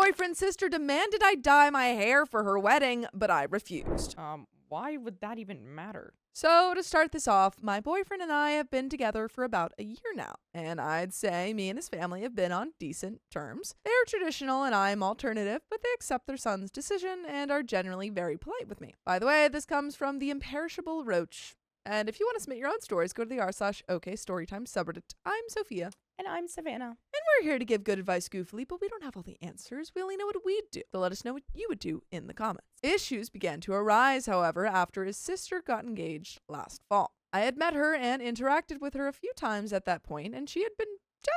boyfriend's sister demanded I dye my hair for her wedding, but I refused. Why would that even matter? So, to start this off, my boyfriend and I have been together for about a year now, and I'd say me and his family have been on decent terms. They're traditional and I'm alternative, but they accept their son's decision and are generally very polite with me. By the way, this comes from the imperishable Roach. And if you want to submit your own stories, go to the r/okstorytime subreddit. I'm Sophia. And I'm Savannah. And we're here to give good advice goofily, but we don't have all the answers. We only know what we'd do. So let us know what you would do in the comments. Issues began to arise, however, after his sister got engaged last fall. I had met her and interacted with her a few times at that point, and she had been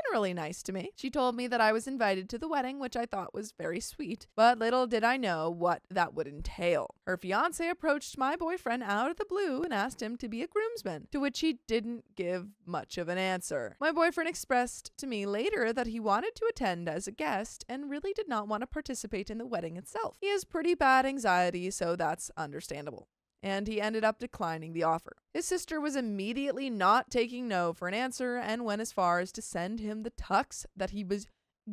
generally nice to me. She told me that I was invited to the wedding, which I thought was very sweet, but little did I know what that would entail. Her fiance approached my boyfriend out of the blue and asked him to be a groomsman, to which he didn't give much of an answer. My boyfriend expressed to me later that he wanted to attend as a guest and really did not want to participate in the wedding itself. He has pretty bad anxiety, so that's understandable. And he ended up declining the offer. His sister was immediately not taking no for an answer and went as far as to send him the tux that he was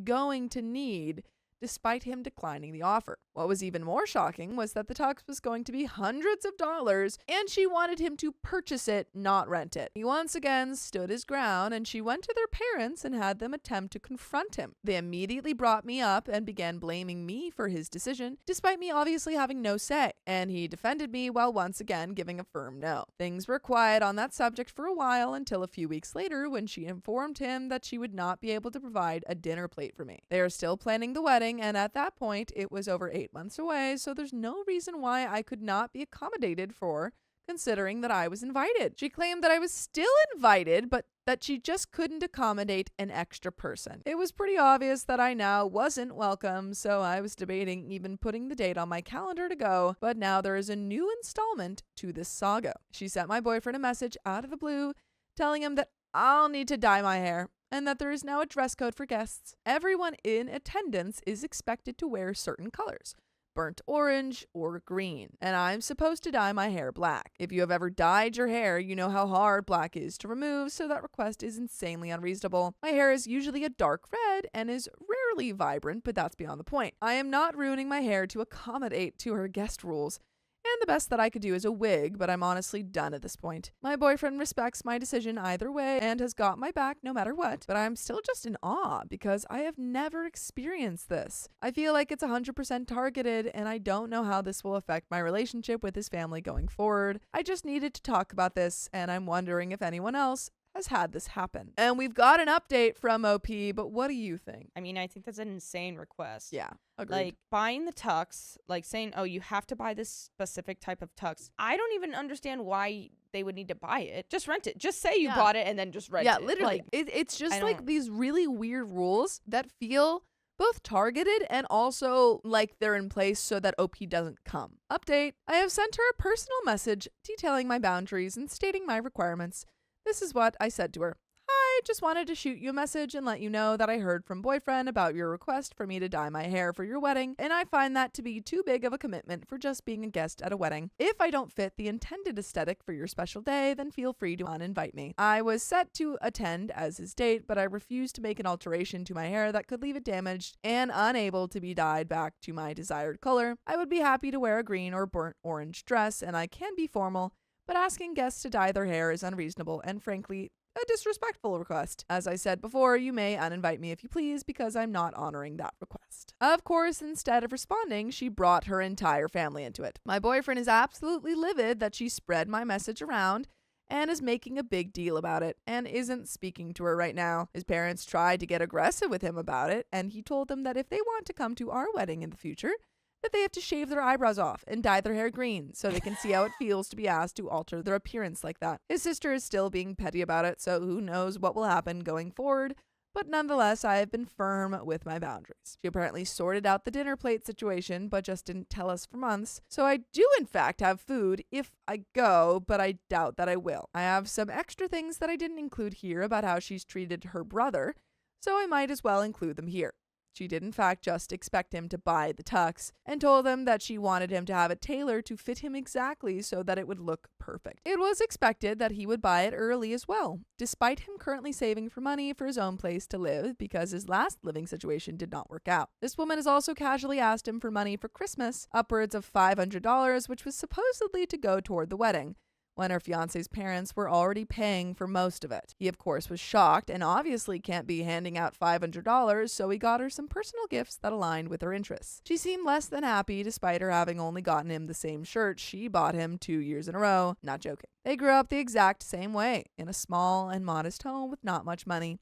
going to need despite him declining the offer. What was even more shocking was that the tux was going to be hundreds of dollars and she wanted him to purchase it, not rent it. He once again stood his ground and she went to their parents and had them attempt to confront him. They immediately brought me up and began blaming me for his decision, despite me obviously having no say, and he defended me while once again giving a firm no. Things were quiet on that subject for a while until a few weeks later when she informed him that she would not be able to provide a dinner plate for me. They are still planning the wedding, and at that point it was over 8 months away, so there's no reason why I could not be accommodated for, considering that I was invited. She claimed that I was still invited, but that she just couldn't accommodate an extra person. It was pretty obvious that I now wasn't welcome, so I was debating even putting the date on my calendar to go, but now there is a new installment to this saga. She sent my boyfriend a message out of the blue telling him that I'll need to dye my hair, and that there is now a dress code for guests. Everyone in attendance is expected to wear certain colors, burnt orange or green, and I'm supposed to dye my hair black. If you have ever dyed your hair, you know how hard black is to remove, so that request is insanely unreasonable. My hair is usually a dark red and is rarely vibrant, but that's beyond the point. I am not ruining my hair to accommodate to her guest rules. And the best that I could do is a wig, but I'm honestly done at this point. My boyfriend respects my decision either way and has got my back no matter what, but I'm still just in awe because I have never experienced this. I feel like it's 100% targeted and I don't know how this will affect my relationship with his family going forward. I just needed to talk about this and I'm wondering if anyone else has had this happen. And we've got an update from OP, but what do you think? I mean, I think that's an insane request. Yeah, agreed. Like, buying the tux, like saying, oh, you have to buy this specific type of tux. I don't even understand why they would need to buy it. Just rent it. Just say you bought it and then just rent it. Yeah, literally. Like, it's just like these really weird rules that feel both targeted and also like they're in place so that OP doesn't come. Update. I have sent her a personal message detailing my boundaries and stating my requirements. This is what I said to her. Hi, just wanted to shoot you a message and let you know that I heard from boyfriend about your request for me to dye my hair for your wedding, and I find that to be too big of a commitment for just being a guest at a wedding. If I don't fit the intended aesthetic for your special day, then feel free to uninvite me. I was set to attend as his date, but I refused to make an alteration to my hair that could leave it damaged and unable to be dyed back to my desired color. I would be happy to wear a green or burnt orange dress, and I can be formal, but asking guests to dye their hair is unreasonable and frankly a disrespectful request. As I said before, you may uninvite me if you please because I'm not honoring that request. Of course, instead of responding, she brought her entire family into it. My boyfriend is absolutely livid that she spread my message around and is making a big deal about it and isn't speaking to her right now. His parents tried to get aggressive with him about it, and he told them that if they want to come to our wedding in the future, that they have to shave their eyebrows off and dye their hair green so they can see how it feels to be asked to alter their appearance like that. His sister is still being petty about it, so who knows what will happen going forward, but nonetheless, I have been firm with my boundaries. She apparently sorted out the dinner plate situation, but just didn't tell us for months, so I do in fact have food if I go, but I doubt that I will. I have some extra things that I didn't include here about how she's treated her brother, so I might as well include them here. She did in fact just expect him to buy the tux and told him that she wanted him to have it tailored to fit him exactly so that it would look perfect. It was expected that he would buy it early as well, despite him currently saving for money for his own place to live because his last living situation did not work out. This woman has also casually asked him for money for Christmas, upwards of $500, which was supposedly to go toward the wedding, when her fiance's parents were already paying for most of it. He, of course, was shocked and obviously can't be handing out $500, so he got her some personal gifts that aligned with her interests. She seemed less than happy despite her having only gotten him the same shirt she bought him 2 years in a row. Not joking. They grew up the exact same way, in a small and modest home with not much money.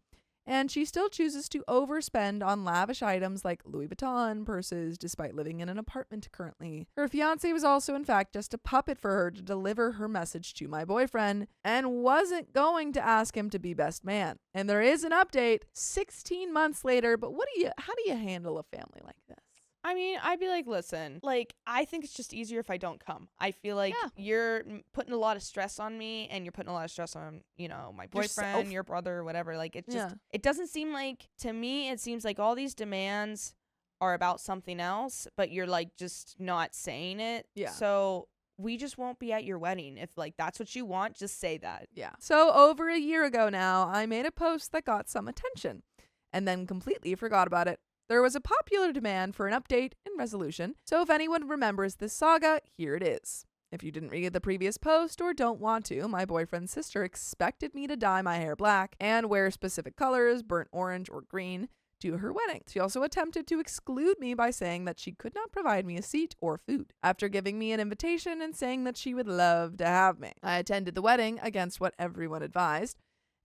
And she still chooses to overspend on lavish items like Louis Vuitton purses despite living in an apartment currently. Her fiancé was also in fact just a puppet for her to deliver her message to my boyfriend and wasn't going to ask him to be best man. And there is an update 16 months later, but how do you handle a family like this? I mean, I'd be like, listen, like, I think it's just easier if I don't come. I feel like you're putting a lot of stress on me and you're putting a lot of stress on, you know, my boyfriend, your brother, whatever. Like, it's just, it doesn't seem like, to me, it seems like all these demands are about something else, but you're like just not saying it. Yeah. So we just won't be at your wedding. If like that's what you want, just say that. Yeah. So over a year ago now, I made a post that got some attention and then completely forgot about it. There was a popular demand for an update and resolution, so if anyone remembers this saga, here it is. If you didn't read the previous post or don't want to, my boyfriend's sister expected me to dye my hair black and wear specific colors, burnt orange or green, to her wedding. She also attempted to exclude me by saying that she could not provide me a seat or food, after giving me an invitation and saying that she would love to have me. I attended the wedding against what everyone advised,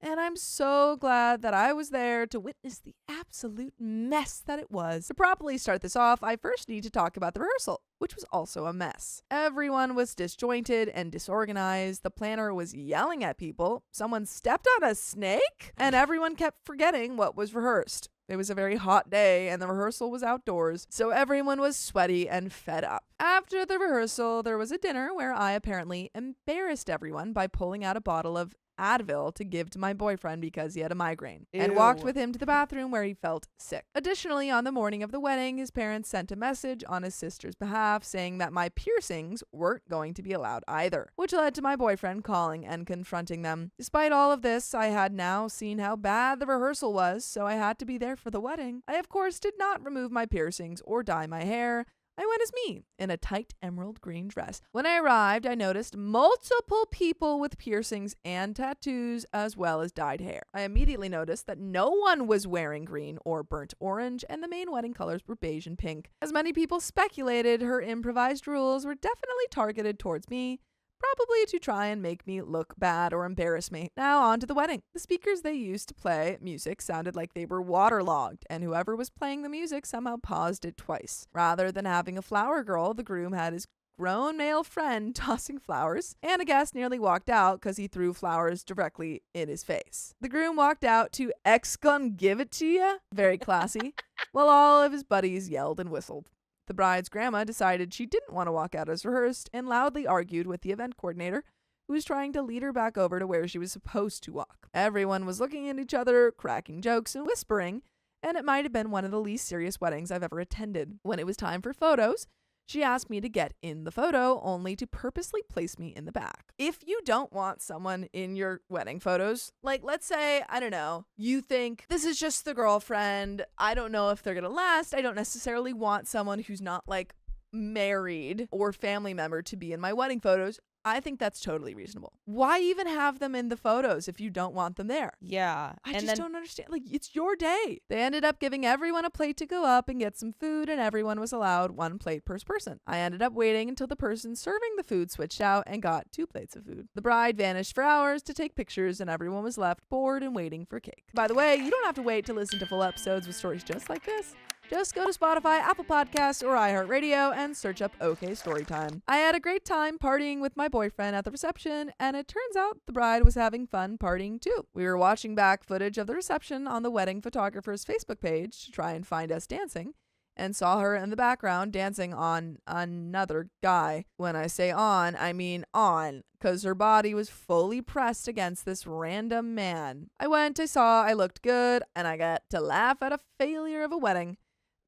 and I'm so glad that I was there to witness the absolute mess that it was. To properly start this off, I first need to talk about the rehearsal, which was also a mess. Everyone was disjointed and disorganized. The planner was yelling at people. Someone stepped on a snake, and everyone kept forgetting what was rehearsed. It was a very hot day and the rehearsal was outdoors, so everyone was sweaty and fed up. After the rehearsal, there was a dinner where I apparently embarrassed everyone by pulling out a bottle of Advil to give to my boyfriend because he had a migraine, and walked with him to the bathroom where he felt sick. Additionally, on the morning of the wedding, his parents sent a message on his sister's behalf saying that my piercings weren't going to be allowed either, which led to my boyfriend calling and confronting them. Despite all of this, I had now seen how bad the rehearsal was, so I had to be there for the wedding. I, of course, did not remove my piercings or dye my hair. I went as me, in a tight emerald green dress. When I arrived, I noticed multiple people with piercings and tattoos, as well as dyed hair. I immediately noticed that no one was wearing green or burnt orange, and the main wedding colors were beige and pink. As many people speculated, her improvised rules were definitely targeted towards me, probably to try and make me look bad or embarrass me. Now on to the wedding. The speakers they used to play music sounded like they were waterlogged, and whoever was playing the music somehow paused it twice. Rather than having a flower girl, the groom had his grown male friend tossing flowers, and a guest nearly walked out because he threw flowers directly in his face. The groom walked out to "Ex-gon give it to ya," very classy, while all of his buddies yelled and whistled. The bride's grandma decided she didn't want to walk out as rehearsed and loudly argued with the event coordinator, who was trying to lead her back over to where she was supposed to walk. Everyone was looking at each other, cracking jokes and whispering, and it might have been one of the least serious weddings I've ever attended. When it was time for photos, she asked me to get in the photo, only to purposely place me in the back. If you don't want someone in your wedding photos, like let's say, I don't know, you think this is just the girlfriend, I don't know if they're gonna last, I don't necessarily want someone who's not like married or family member to be in my wedding photos, I think that's totally reasonable. Why even have them in the photos if you don't want them there? Yeah. I just don't understand. Like, it's your day. They ended up giving everyone a plate to go up and get some food, and everyone was allowed 1 plate per person. I ended up waiting until the person serving the food switched out and got 2 plates of food. The bride vanished for hours to take pictures, and everyone was left bored and waiting for cake. By the way, you don't have to wait to listen to full episodes with stories just like this. Just go to Spotify, Apple Podcasts, or iHeartRadio and search up OKstorytime. I had a great time partying with my boyfriend at the reception, and it turns out the bride was having fun partying too. We were watching back footage of the reception on the wedding photographer's Facebook page to try and find us dancing, and saw her in the background dancing on another guy. When I say on, I mean on, because her body was fully pressed against this random man. I went, I saw, I looked good, and I got to laugh at a failure of a wedding.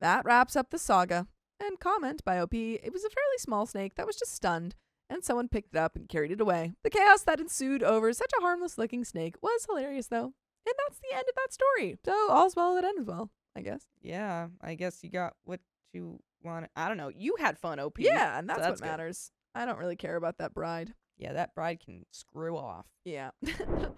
That wraps up the saga. And comment by OP, it was a fairly small snake that was just stunned, and someone picked it up and carried it away. The chaos that ensued over such a harmless-looking snake was hilarious, though. And that's the end of that story. So all's well that ends well, I guess. Yeah, I guess you got what you wanted. I don't know. You had fun, OP. Yeah, and that's so what matters. I don't really care about that bride. Yeah, that bride can screw off. Yeah.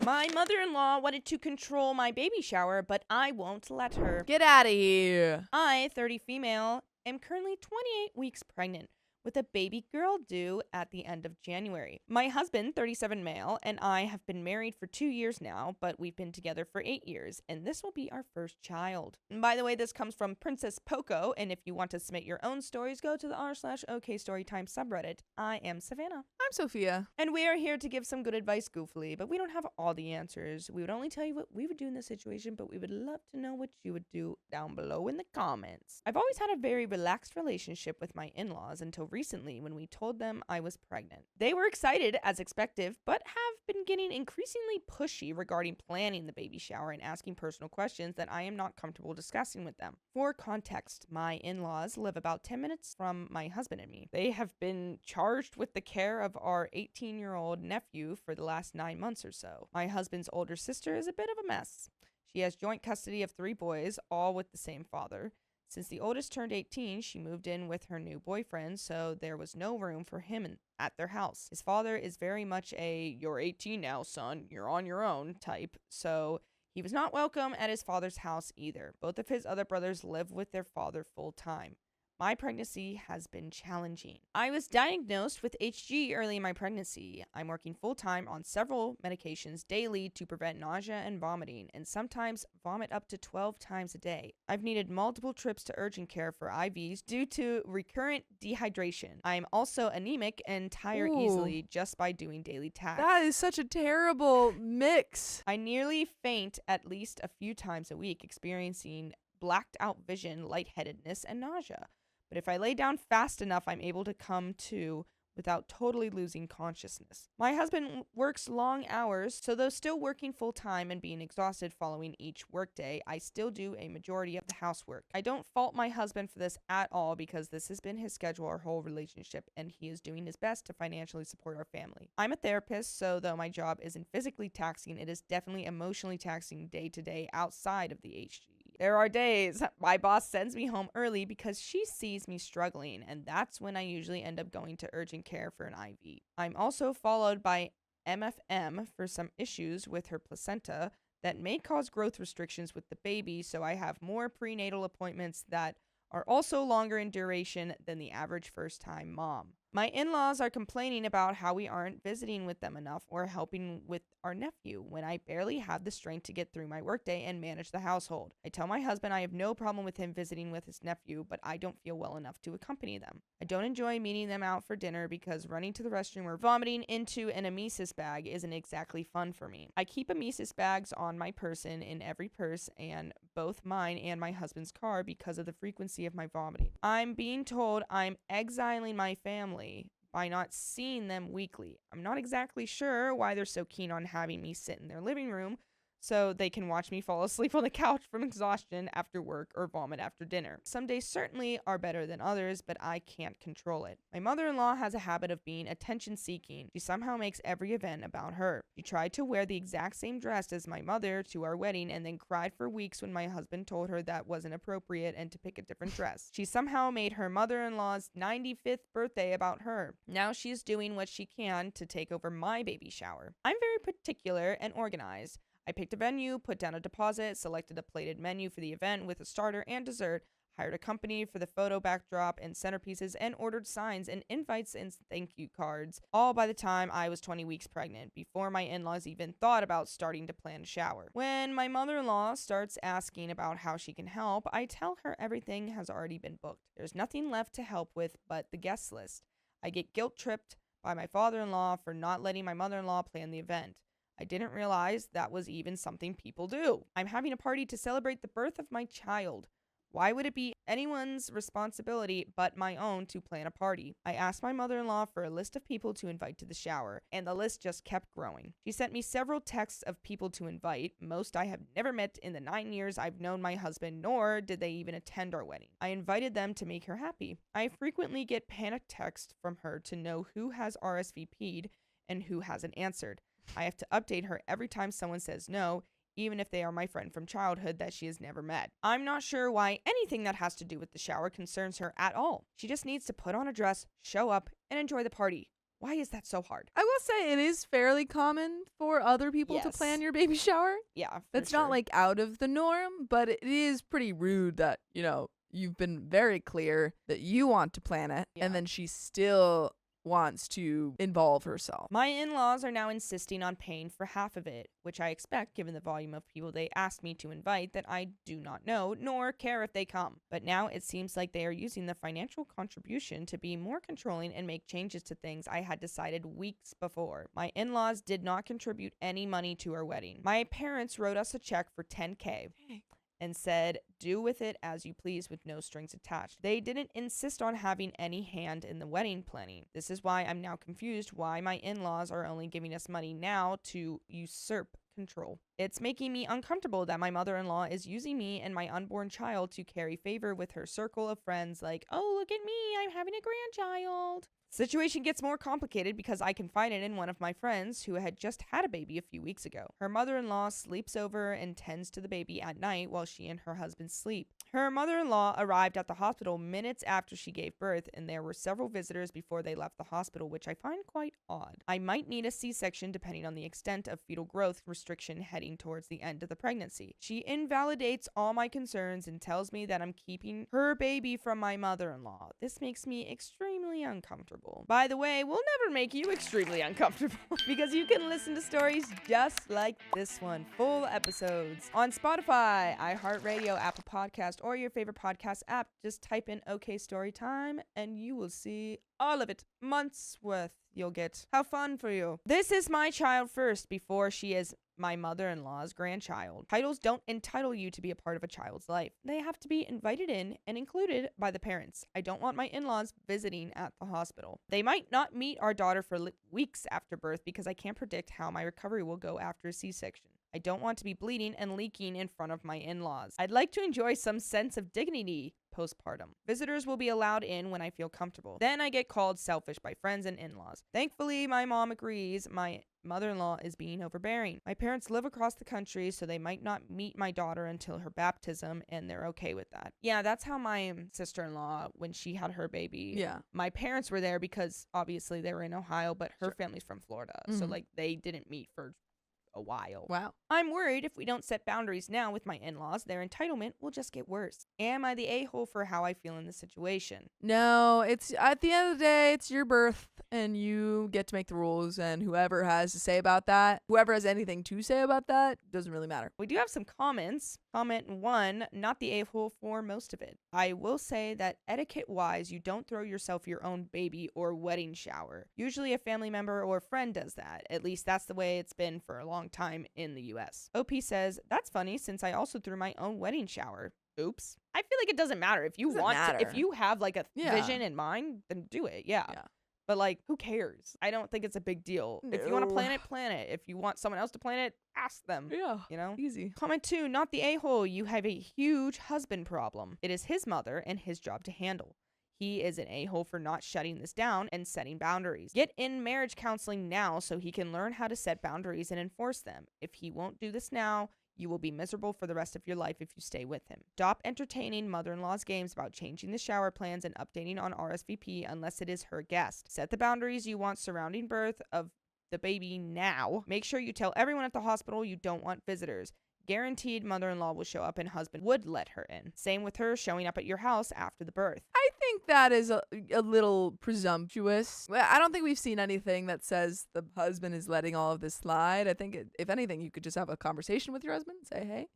My mother-in-law wanted to control my baby shower, but I won't let her. Get out of here. I, 30 female, am currently 28 weeks pregnant with a baby girl due at the end of January. My husband, 37 male, and I have been married for 2 years now, but we've been together for 8 years, and this will be our first child. And by the way, this comes from Princess Poco, and if you want to submit your own stories, go to the r/okstorytime subreddit. I am Savannah. I'm Sophia. And we are here to give some good advice goofily, but we don't have all the answers. We would only tell you what we would do in this situation, but we would love to know what you would do down below in the comments. I've always had a very relaxed relationship with my in-laws until recently when we told them I was pregnant. They were excited as expected, but have been getting increasingly pushy regarding planning the baby shower and asking personal questions that I am not comfortable discussing with them. For context, my in-laws live about 10 minutes from my husband and me. They have been charged with the care of our 18-year-old nephew for the last 9 months or so. My husband's older sister is a bit of a mess. She has joint custody of 3 boys, all with the same father. Since the oldest turned 18, she moved in with her new boyfriend, so there was no room for him at their house. His father is very much a "you're 18 now, son, you're on your own" type, so he was not welcome at his father's house either. Both of his other brothers live with their father full time. My pregnancy has been challenging. I was diagnosed with HG early in my pregnancy. I'm working full-time on several medications daily to prevent nausea and vomiting, and sometimes vomit up to 12 times a day. I've needed multiple trips to urgent care for IVs due to recurrent dehydration. I am also anemic and tire easily just by doing daily tasks. That is such a terrible mix. I nearly faint at least a few times a week, experiencing blacked out vision, lightheadedness, and nausea. But if I lay down fast enough, I'm able to come to without totally losing consciousness. My husband works long hours, so though still working full time and being exhausted following each workday, I still do a majority of the housework. I don't fault my husband for this at all because this has been his schedule our whole relationship, and he is doing his best to financially support our family. I'm a therapist, so though my job isn't physically taxing, it is definitely emotionally taxing day to day outside of the HG. There are days my boss sends me home early because she sees me struggling, and that's when I usually end up going to urgent care for an IV. I'm also followed by MFM for some issues with her placenta that may cause growth restrictions with the baby, so I have more prenatal appointments that are also longer in duration than the average first-time mom. My in-laws are complaining about how we aren't visiting with them enough or helping with our nephew when I barely have the strength to get through my workday and manage the household. I tell my husband I have no problem with him visiting with his nephew, but I don't feel well enough to accompany them. I don't enjoy meeting them out for dinner because running to the restroom or vomiting into an emesis bag isn't exactly fun for me. I keep emesis bags on my person in every purse and both mine and my husband's car because of the frequency of my vomiting. I'm being told I'm exiling my family by not seeing them weekly. I'm not exactly sure why they're so keen on having me sit in their living room so they can watch me fall asleep on the couch from exhaustion after work or vomit after dinner. Some days certainly are better than others, but I can't control it. My mother-in-law has a habit of being attention-seeking. She somehow makes every event about her. She tried to wear the exact same dress as my mother to our wedding and then cried for weeks when my husband told her that wasn't appropriate and to pick a different dress. She somehow made her mother-in-law's 95th birthday about her. Now she's doing what she can to take over my baby shower. I'm very particular and organized. I picked a venue, put down a deposit, selected a plated menu for the event with a starter and dessert, hired a company for the photo backdrop and centerpieces, and ordered signs and invites and thank you cards, all by the time I was 20 weeks pregnant, before my in-laws even thought about starting to plan a shower. When my mother-in-law starts asking about how she can help, I tell her everything has already been booked. There's nothing left to help with but the guest list. I get guilt-tripped by my father-in-law for not letting my mother-in-law plan the event. I didn't realize that was even something people do. I'm having a party to celebrate the birth of my child. Why would it be anyone's responsibility but my own to plan a party? I asked my mother-in-law for a list of people to invite to the shower, and the list just kept growing. She sent me several texts of people to invite. Most I have never met in the 9 years I've known my husband, nor did they even attend our wedding. I invited them to make her happy. I frequently get panic texts from her to know who has RSVP'd and who hasn't answered. I have to update her every time someone says no, even if they are my friend from childhood that she has never met. I'm not sure why anything that has to do with the shower concerns her at all. She just needs to put on a dress, show up, and enjoy the party. Why is that so hard? I will say it is fairly common for other people to plan your baby shower. Yeah, That's not like out of the norm, but it is pretty rude that, you've been very clear that you want to plan it, and then she still wants to involve herself. My in-laws are now insisting on paying for half of it, which I expect given the volume of people they asked me to invite that I do not know nor care if they come. But now it seems like they are using the financial contribution to be more controlling and make changes to things I had decided weeks before. My in-laws did not contribute any money to our wedding. My parents wrote us a check for $10K. And said, do with it as you please with no strings attached. They didn't insist on having any hand in the wedding planning. This is why I'm now confused why my in-laws are only giving us money now to usurp control. It's making me uncomfortable that my mother-in-law is using me and my unborn child to carry favor with her circle of friends like, oh, look at me, I'm having a grandchild. Situation gets more complicated because I confided in one of my friends who had just had a baby a few weeks ago. Her mother-in-law sleeps over and tends to the baby at night while she and her husband sleep. Her mother-in-law arrived at the hospital minutes after she gave birth, and there were several visitors before they left the hospital, which I find quite odd. I might need a C-section depending on the extent of fetal growth restriction heading towards the end of the pregnancy. She invalidates all my concerns and tells me that I'm keeping her baby from my mother-in-law. This makes me extremely uncomfortable. By the way, we'll never make you extremely uncomfortable because you can listen to stories just like this one, full episodes on Spotify, iHeartRadio, Apple Podcast, or your favorite podcast app. Just type in OK Storytime and you will see all of it. Months worth you'll get. How fun for you. This is my child first before she is my mother-in-law's grandchild. Titles don't entitle you to be a part of a child's life. They have to be invited in and included by the parents. I don't want my in-laws visiting at the hospital. They might not meet our daughter for weeks after birth because I can't predict how my recovery will go after a C-section. I don't want to be bleeding and leaking in front of my in-laws. I'd like to enjoy some sense of dignity postpartum. Visitors will be allowed in when I feel comfortable. Then I get called selfish by friends and in-laws. Thankfully, my mom agrees. My mother-in-law is being overbearing. My parents live across the country, so they might not meet my daughter until her baptism, and they're okay with that. Yeah, that's how my sister-in-law, when she had her baby, my parents were there because obviously they were in Ohio, but her family's from Florida, so like they didn't meet for a while. Wow. I'm worried if we don't set boundaries now with my in-laws, their entitlement will just get worse. Am I the a-hole for how I feel in this situation? No, it's at the end of the day, it's your birth and you get to make the rules, and whoever has to say about that, whoever has anything to say about that, doesn't really matter. We do have some comments. Comment 1, not the a-hole for most of it. I will say that etiquette-wise, you don't throw yourself your own baby or wedding shower. Usually a family member or friend does that. At least that's the way it's been for a long time in the US. OP says, that's funny since I also threw my own wedding shower. Oops. I feel like it doesn't matter. If you want to, if you have like a vision in mind, then do it. Yeah. But like, who cares? I don't think it's a big deal. No. If you want to plan it, plan it. If you want someone else to plan it, ask them. Yeah. You know? Easy. Comment 2, not the a-hole. You have a huge husband problem. It is his mother and his job to handle. He is an a-hole for not shutting this down and setting boundaries. Get in marriage counseling now so he can learn how to set boundaries and enforce them. If he won't do this now, you will be miserable for the rest of your life if you stay with him. Stop entertaining mother-in-law's games about changing the shower plans and updating on RSVP unless it is her guest. Set the boundaries you want surrounding birth of the baby now. Make sure you tell everyone at the hospital you don't want visitors. Guaranteed mother-in-law will show up and husband would let her in. Same with her showing up at your house after the birth. I think that is a little presumptuous. I don't think we've seen anything that says the husband is letting all of this slide. I think if anything, you could just have a conversation with your husband. Say, hey,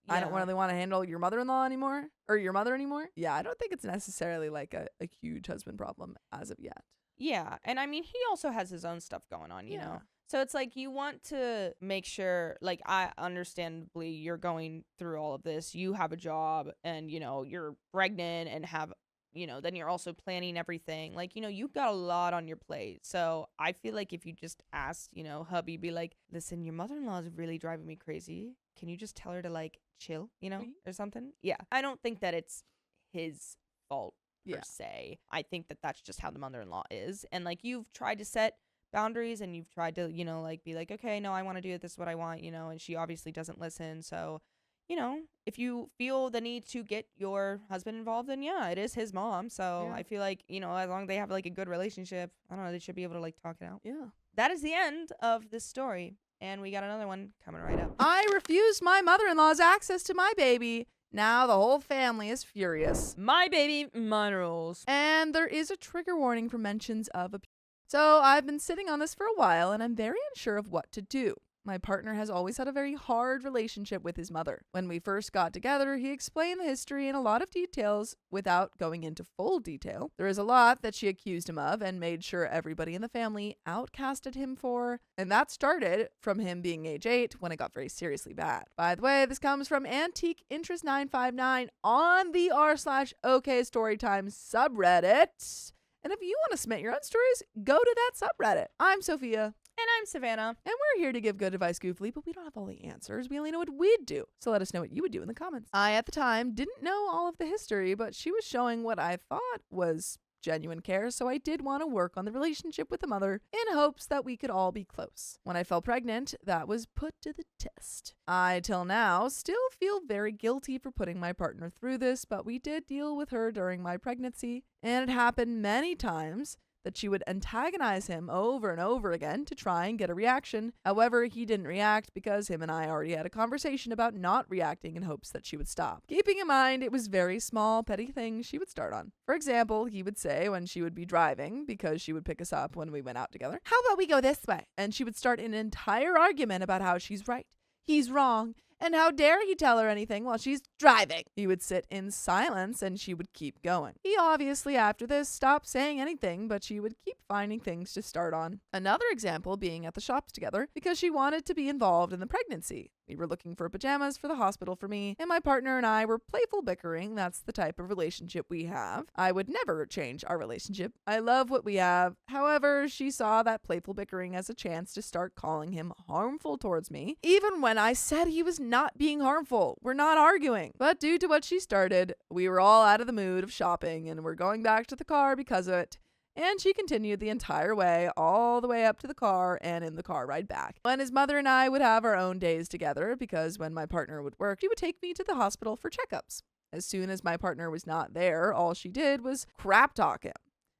I don't really want to handle your mother-in-law anymore or your mother anymore. Yeah, I don't think it's necessarily like a huge husband problem as of yet. Yeah. And I mean, he also has his own stuff going on, you know? So it's like you want to make sure, like, I understandably you're going through all of this. You have a job and, you know, you're pregnant and have, you know, then you're also planning everything. Like, you know, you've got a lot on your plate. So I feel like if you just asked, you know, hubby, be like, listen, your mother-in-law is really driving me crazy. Can you just tell her to, like, chill, you know, or something? Yeah. I don't think that it's his fault per se. I think that that's just how the mother-in-law is. And, like, you've tried to set boundaries and you've tried to, you know, like, be like, okay, no, I want to do it, this is what I want, you know, and she obviously doesn't listen. So, you know, if you feel the need to get your husband involved, then yeah, it is his mom. So I feel like, you know, as long as they have like a good relationship, I don't know, they should be able to like talk it out. Yeah. That is the end of this story. And we got another one coming right up. I refused my mother-in-law's access to my baby. Now the whole family is furious. My baby, mine rules. And there is a trigger warning for mentions of abuse. So I've been sitting on this for a while and I'm very unsure of what to do. My partner has always had a very hard relationship with his mother. When we first got together, he explained the history in a lot of details without going into full detail. There is a lot that she accused him of and made sure everybody in the family outcasted him for. And that started from him being age 8 when it got very seriously bad. By the way, this comes from Antique Interest 959 on the r/okstorytime subreddit. And if you want to submit your own stories, go to that subreddit. I'm Sophia. And I'm Savannah. And we're here to give good advice goofily, but we don't have all the answers. We only know what we'd do. So let us know what you would do in the comments. I, at the time, didn't know all of the history, but she was showing what I thought was genuine care, so I did want to work on the relationship with the mother in hopes that we could all be close. When I fell pregnant, that was put to the test. I, till now, still feel very guilty for putting my partner through this, but we did deal with her during my pregnancy, and it happened many times that she would antagonize him over and over again to try and get a reaction. However, he didn't react because him and I already had a conversation about not reacting in hopes that she would stop. Keeping in mind, it was very small, petty things she would start on. For example, he would say when she would be driving, because she would pick us up when we went out together, "How about we go this way?" And she would start an entire argument about how she's right, he's wrong, and how dare he tell her anything while she's driving. He would sit in silence and she would keep going. He obviously after this stopped saying anything, but she would keep finding things to start on. Another example being at the shops together because she wanted to be involved in the pregnancy. We were looking for pajamas for the hospital for me, and my partner and I were playful bickering. That's the type of relationship we have. I would never change our relationship. I love what we have. However, she saw that playful bickering as a chance to start calling him harmful towards me, even when I said he was not being harmful. We're not arguing. But due to what she started, we were all out of the mood of shopping, and we're going back to the car because of it. And she continued the entire way, all the way up to the car and in the car ride back. When his mother and I would have our own days together, because when my partner would work, she would take me to the hospital for checkups. As soon as my partner was not there, all she did was crap talk him.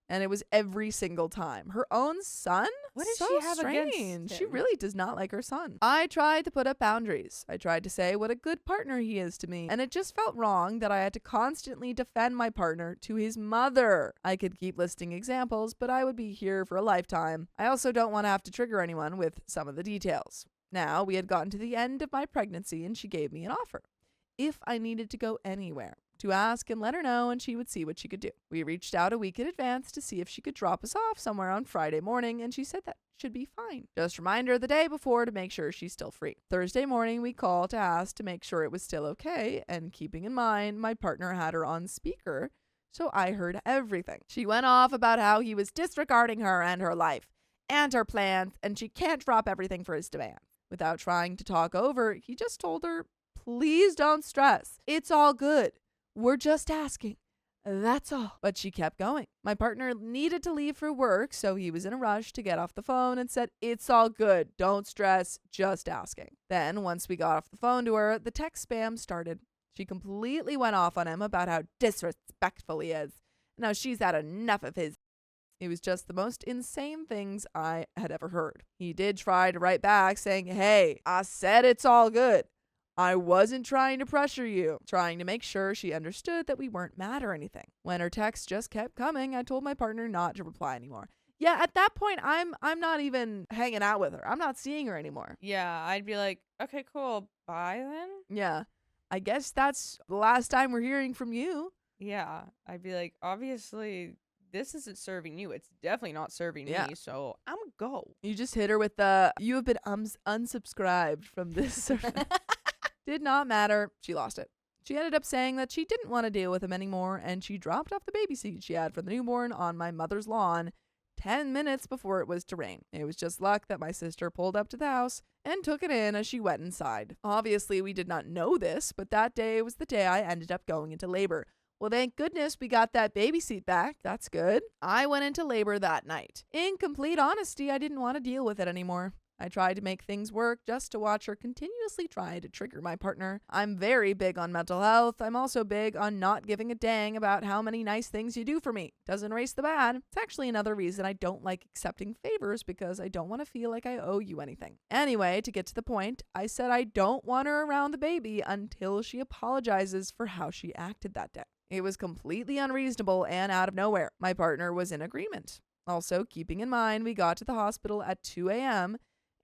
And it was every single time. Her own son? What does so she have strange. against him? She really does not like her son. I tried to put up boundaries. I tried to say what a good partner he is to me. And it just felt wrong that I had to constantly defend my partner to his mother. I could keep listing examples, but I would be here for a lifetime. I also don't want to have to trigger anyone with some of the details. Now, we had gotten to the end of my pregnancy and she gave me an offer. If I needed to go anywhere, to ask and let her know, and she would see what she could do. We reached out a week in advance to see if she could drop us off somewhere on Friday morning, and she said that should be fine. Just remind her the day before to make sure she's still free. Thursday morning, we called to ask to make sure it was still okay, and keeping in mind my partner had her on speaker, so I heard everything. She went off about how he was disregarding her and her life, and her plans, and she can't drop everything for his demands. Without trying to talk over, he just told her, "Please don't stress. It's all good. We're just asking. That's all." But she kept going. My partner needed to leave for work, so he was in a rush to get off the phone and said, "It's all good. Don't stress. Just asking." Then, once we got off the phone to her, the text spam started. She completely went off on him about how disrespectful he is. Now she's had enough of his. It was just the most insane things I had ever heard. He did try to write back saying, "Hey, I said it's all good. I wasn't trying to pressure you," trying to make sure she understood that we weren't mad or anything. When her texts just kept coming, I told my partner not to reply anymore. Yeah, at that point, I'm not even hanging out with her. I'm not seeing her anymore. Yeah, I'd be like, okay, cool. Bye then. Yeah, I guess that's the last time we're hearing from you. Yeah, I'd be like, obviously this isn't serving you. It's definitely not serving me. So I'm going to go. You just hit her with you have been unsubscribed from this service. Did not matter. She lost it. She ended up saying that she didn't want to deal with him anymore, and she dropped off the baby seat she had for the newborn on my mother's lawn 10 minutes before it was to rain. It was just luck that my sister pulled up to the house and took it in as she went inside. Obviously, we did not know this, but that day was the day I ended up going into labor. Well, thank goodness we got that baby seat back. That's good. I went into labor that night. In complete honesty, I didn't want to deal with it anymore. I tried to make things work just to watch her continuously try to trigger my partner. I'm very big on mental health. I'm also big on not giving a dang about how many nice things you do for me. Doesn't erase the bad. It's actually another reason I don't like accepting favors, because I don't want to feel like I owe you anything. Anyway, to get to the point, I said I don't want her around the baby until she apologizes for how she acted that day. It was completely unreasonable and out of nowhere. My partner was in agreement. Also, keeping in mind we got to the hospital at 2 a.m.,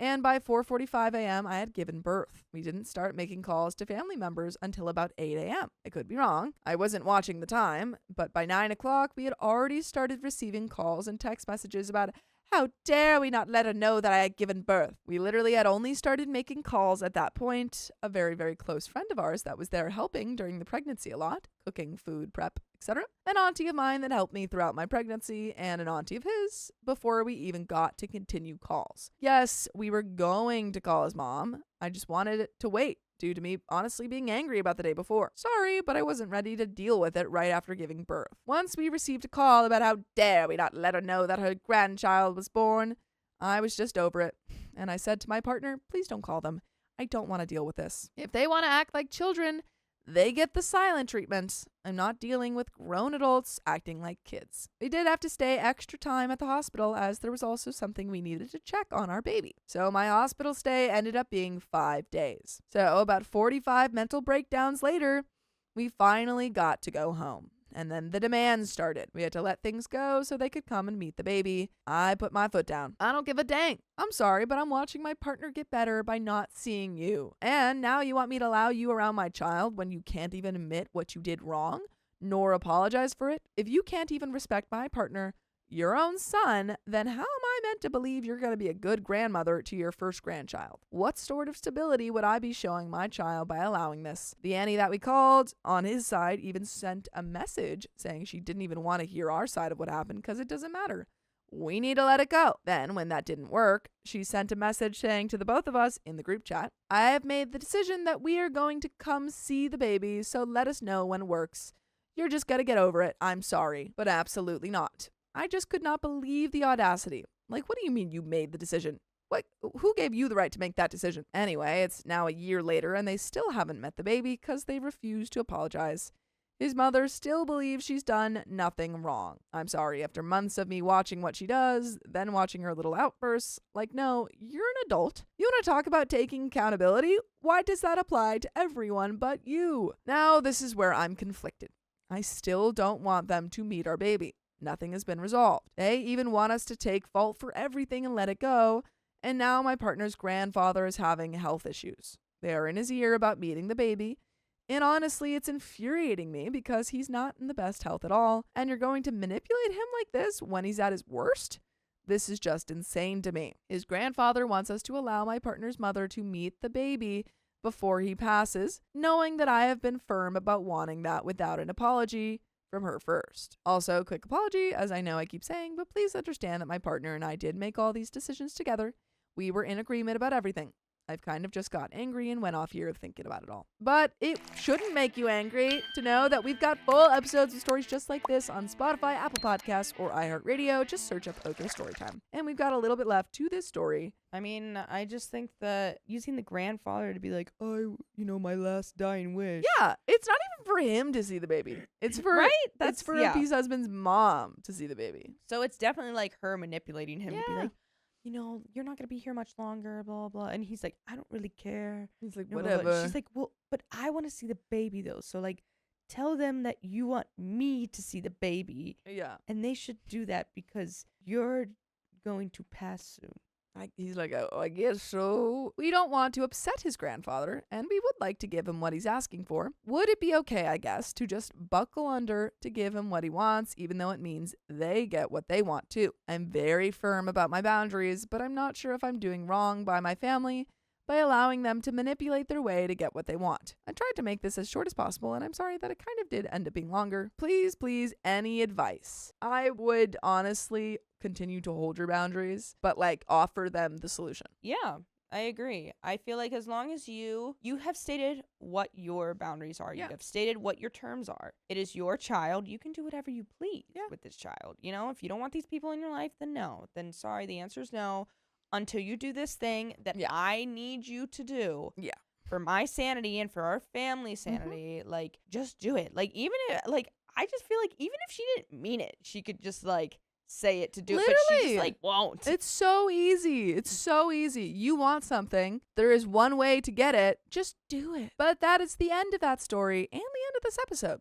and by 4:45 a.m., I had given birth. We didn't start making calls to family members until about 8 a.m. I could be wrong. I wasn't watching the time, but by 9 o'clock, we had already started receiving calls and text messages about how dare we not let her know that I had given birth. We literally had only started making calls at that point. A very, very close friend of ours that was there helping during the pregnancy a lot, cooking, food, prep, etc. An auntie of mine that helped me throughout my pregnancy, and an auntie of his before we even got to continue calls. Yes, we were going to call his mom. I just wanted it to wait, due to me honestly being angry about the day before. Sorry, but I wasn't ready to deal with it right after giving birth. Once we received a call about how dare we not let her know that her grandchild was born, I was just over it. And I said to my partner, please don't call them. I don't want to deal with this. If they want to act like children, they get the silent treatment. I'm not dealing with grown adults acting like kids. We did have to stay extra time at the hospital, as there was also something we needed to check on our baby. So my hospital stay ended up being 5 days. So about 45 mental breakdowns later, we finally got to go home. And then the demands started. We had to let things go so they could come and meet the baby. I put my foot down. I don't give a dang. I'm sorry, but I'm watching my partner get better by not seeing you. And now you want me to allow you around my child when you can't even admit what you did wrong, nor apologize for it? If you can't even respect my partner, your own son, then how am I meant to believe you're going to be a good grandmother to your first grandchild? What sort of stability would I be showing my child by allowing this? The Annie that we called, on his side, even sent a message saying she didn't even want to hear our side of what happened because it doesn't matter. We need to let it go. Then, when that didn't work, she sent a message saying to the both of us in the group chat, I have made the decision that we are going to come see the baby, so let us know when it works. You're just going to get over it. I'm sorry, but absolutely not. I just could not believe the audacity. Like, what do you mean you made the decision? What? Who gave you the right to make that decision? Anyway, it's now a year later and they still haven't met the baby because they refuse to apologize. His mother still believes she's done nothing wrong. I'm sorry, after months of me watching what she does, then watching her little outbursts, like, no, you're an adult. You want to talk about taking accountability? Why does that apply to everyone but you? Now, this is where I'm conflicted. I still don't want them to meet our baby. Nothing has been resolved. They even want us to take fault for everything and let it go. And now my partner's grandfather is having health issues. They are in his ear about meeting the baby. And honestly, it's infuriating me because he's not in the best health at all. And you're going to manipulate him like this when he's at his worst? This is just insane to me. His grandfather wants us to allow my partner's mother to meet the baby before he passes, knowing that I have been firm about wanting that without an apology from her first. Also, quick apology, as I know I keep saying, but please understand that my partner and I did make all these decisions together. We were in agreement about everything. I've kind of just got angry and went off here thinking about it all. But it shouldn't make you angry to know that we've got full episodes of stories just like this on Spotify, Apple Podcasts, or iHeartRadio. Just search up Storytime. And we've got a little bit left to this story. I mean, I just think that using the grandfather to be like, oh, my last dying wish. Yeah, it's not even for him to see the baby. It's for It's for Opie's husband's mom to see the baby. So it's definitely like her manipulating him to be like, you're not going to be here much longer, blah, blah. And he's like, I don't really care. He's like, whatever. She's like, well, but I want to see the baby, though. So, like, tell them that you want me to see the baby. Yeah. And they should do that because you're going to pass soon. He's like, oh, I guess so. We don't want to upset his grandfather, and we would like to give him what he's asking for. Would it be okay, I guess, to just buckle under to give him what he wants, even though it means they get what they want too? I'm very firm about my boundaries, but I'm not sure if I'm doing wrong by my family by allowing them to manipulate their way to get what they want. I tried to make this as short as possible, and I'm sorry that it kind of did end up being longer. Please, any advice? I would honestly continue to hold your boundaries, but like offer them the solution. Yeah, I agree. I feel like as long as you have stated what your boundaries are, you have stated what your terms are. It is your child. You can do whatever you please with this child. You know, if you don't want these people in your life, then no. Then sorry, the answer is no. Until you do this thing that I need you to do. Yeah. For my sanity and for our family sanity, like, just do it. Like, even if, like, I just feel like even if she didn't mean it, she could just, like, say it to do it, but she just, like, won't. It's so easy. It's so easy. You want something. There is one way to get it. Just do it. But that is the end of that story and the end of this episode.